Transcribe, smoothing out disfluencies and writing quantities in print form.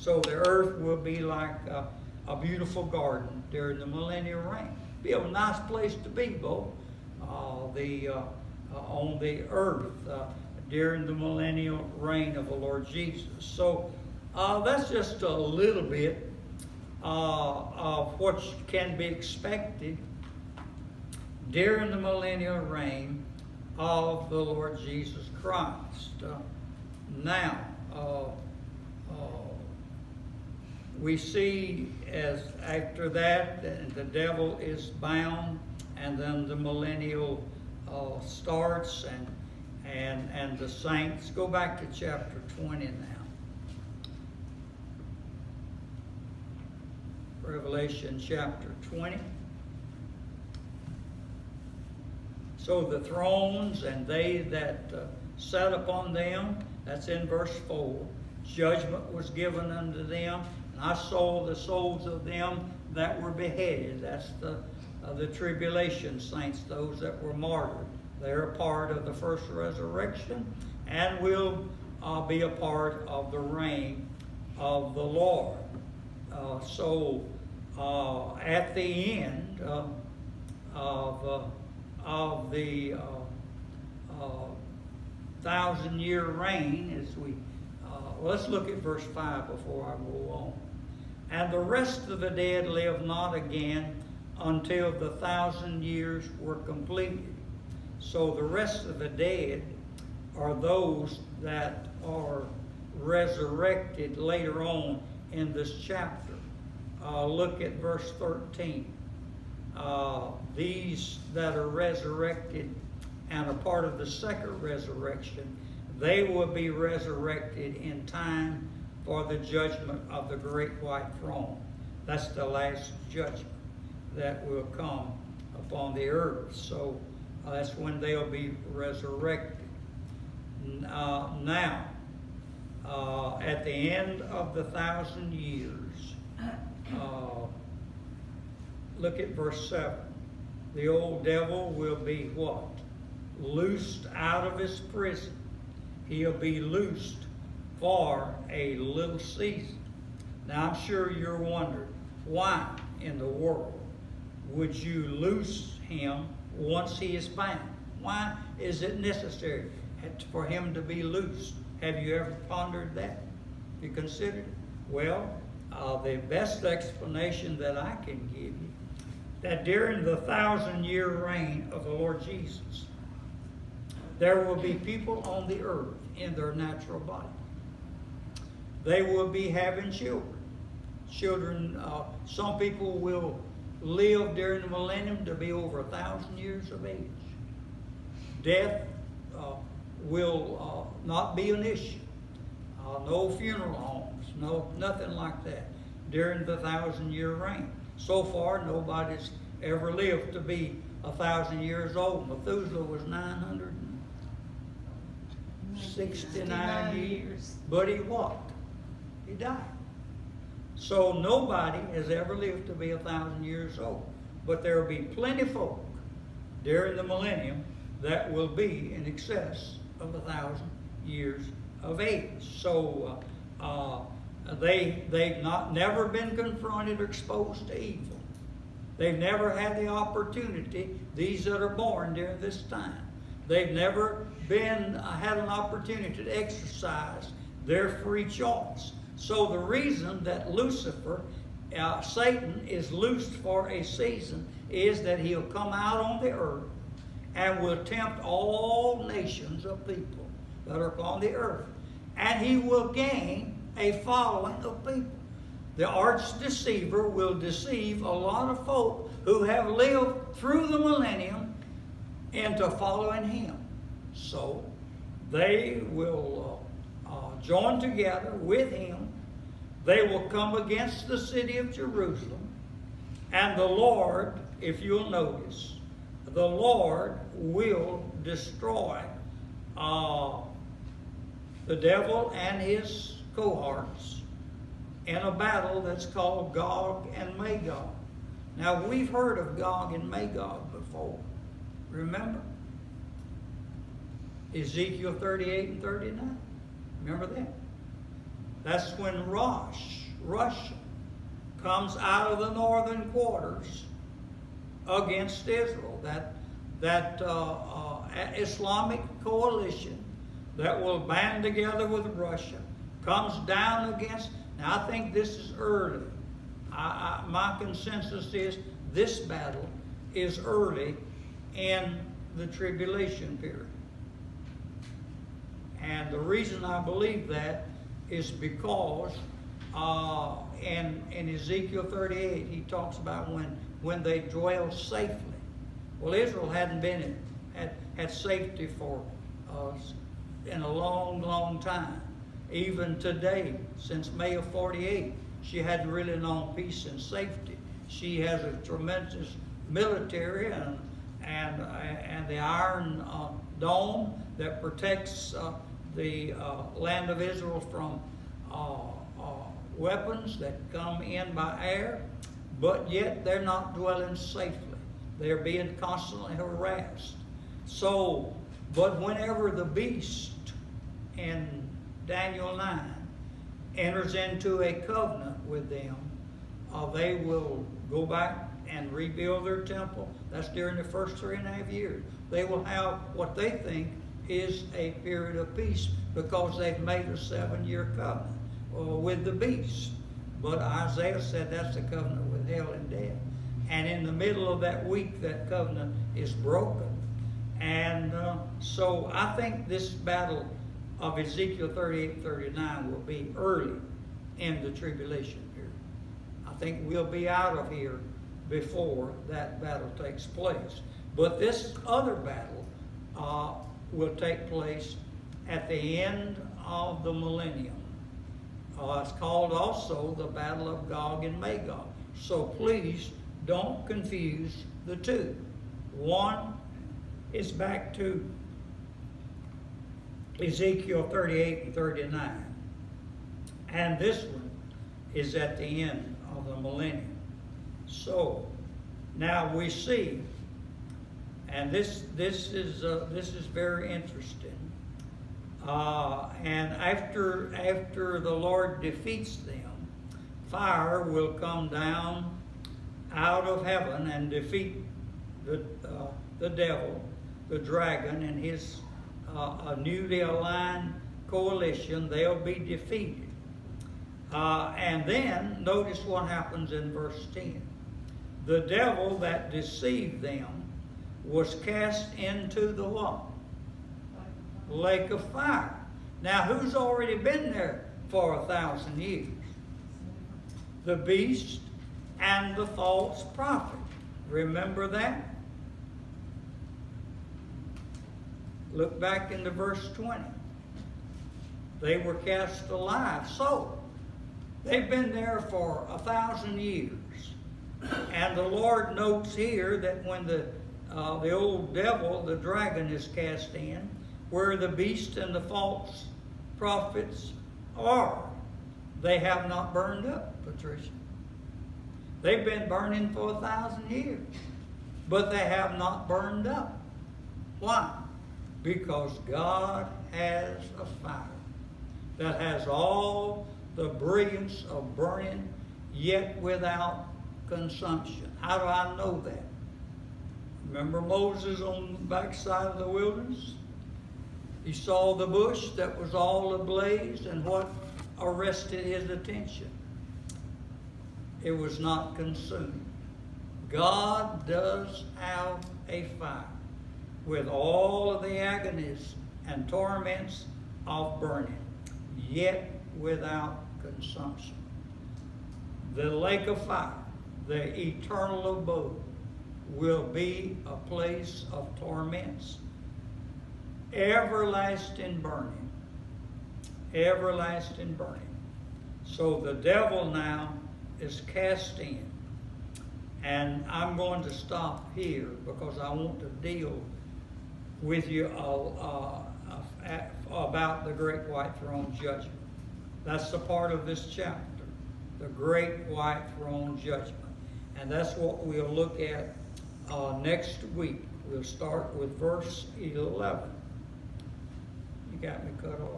So the earth will be like a beautiful garden during the millennial reign. Be a nice place to be, Bo. On the earth during the millennial reign of the Lord Jesus. So that's just a little bit of what can be expected during the millennial reign of the Lord Jesus Christ. Now, we see as after that, the devil is bound, and then the millennial starts, and the saints. Go back to chapter 20 now. Revelation chapter 20. So the thrones and they that sat upon them, that's in verse 4, judgment was given unto them, and I saw the souls of them that were beheaded. That's the tribulation saints, those that were martyred. They're a part of the first resurrection and will be a part of the reign of the Lord. So at the end of the 1,000-year reign, as we let's look at verse 5 before I go on. And the rest of the dead lived not again until the 1,000 years were completed. So the rest of the dead are those that are resurrected later on in this chapter. Look at verse 13. These that are resurrected and are part of the second resurrection, they will be resurrected in time for the judgment of the great white throne. That's the last judgment that will come upon the earth. So that's when they'll be resurrected. Now, at the end of the 1,000 years, look at verse 7. The old devil will be what? Loosed out of his prison. He'll be loosed for a little season. Now I'm sure you're wondering, why in the world would you loose him once he is bound? Why is it necessary for him to be loosed? Have you ever pondered that? Have you considered it? Well, the best explanation that I can give you, that during the 1,000-year reign of the Lord Jesus, there will be people on the earth in their natural body. They will be having children. Some people will live during the millennium to be over 1,000 years of age. Death will not be an issue. No funeral homes, nothing like that during the 1,000-year reign. So far, nobody's ever lived to be 1,000 years old. Methuselah was 969 years. But he walked. He died. So nobody has ever lived to be 1,000 years old. But there will be plenty of folk during the millennium that will be in excess of 1,000 years of age. So they've never been confronted or exposed to evil. They've never had the opportunity, these that are born during this time. They've never had an opportunity to exercise their free choice. So the reason that Lucifer, Satan, is loosed for a season is that he'll come out on the earth and will tempt all nations of people that are upon the earth. And he will gain a following of people. The arch deceiver will deceive a lot of folk who have lived through the millennium into following him. So they will join together with him. They will come against the city of Jerusalem. And the Lord, if you'll notice, the Lord will destroy the devil and his cohorts in a battle that's called Gog and Magog. Now, we've heard of Gog and Magog before. Remember? Ezekiel 38 and 39. Remember that? That's when Rosh Russia, comes out of the northern quarters against Israel. That Islamic coalition that will band together with Russia comes down against. Now I think this is early. My consensus is this battle is early in the tribulation period. And the reason I believe that is because in Ezekiel 38 he talks about when they dwell safely. Well, Israel hadn't been had safety for in a long, long time. Even today, since May of 48, she hadn't really known peace and safety. She has a tremendous military and the Iron Dome that protects the land of Israel from weapons that come in by air, but yet they're not dwelling safely. They're being constantly harassed. So, but whenever the beast in Daniel 9 enters into a covenant with them, they will go back and rebuild their temple. That's during the first 3.5 years. They will have what they think is a period of peace because they've made a 7-year covenant with the beast. But Isaiah said that's a covenant with hell and death. And in the middle of that week, that covenant is broken. And so I think this battle of Ezekiel 38-39 will be early in the tribulation period. I think we'll be out of here before that battle takes place. But this other battle will take place at the end of the millennium. It's called also the Battle of Gog and Magog. So please don't confuse the two. One is back to Ezekiel 38 and 39. And this one is at the end of the millennium. So now we see, and this is very interesting. And after the Lord defeats them, fire will come down out of heaven and defeat the devil, the dragon, and his newly aligned coalition. They'll be defeated. And then notice what happens in verse 10. The devil that deceived them was cast into the what? Lake of fire. Now, who's already been there for 1,000 years? The beast and the false prophet. Remember that? Look back into verse 20. They were cast alive. So, they've been there for 1,000 years. And the Lord notes here that when the old devil, the dragon, is cast in, where the beast and the false prophets are, they have not burned up, Patricia. They've been burning for 1,000 years, but they have not burned up. Why? Because God has a fire that has all the brilliance of burning, yet without consumption. How do I know that? Remember Moses on the backside of the wilderness? He saw the bush that was all ablaze, and what arrested his attention? It was not consumed. God does have a fire with all of the agonies and torments of burning, yet without consumption. The lake of fire, the eternal abode, will be a place of torments. Everlasting burning. Everlasting burning. So the devil now is cast in. And I'm going to stop here because I want to deal with you about the great white throne judgment. That's the part of this chapter, the great white throne judgment. And that's what we'll look at next week. We'll start with verse 11. You got me cut off.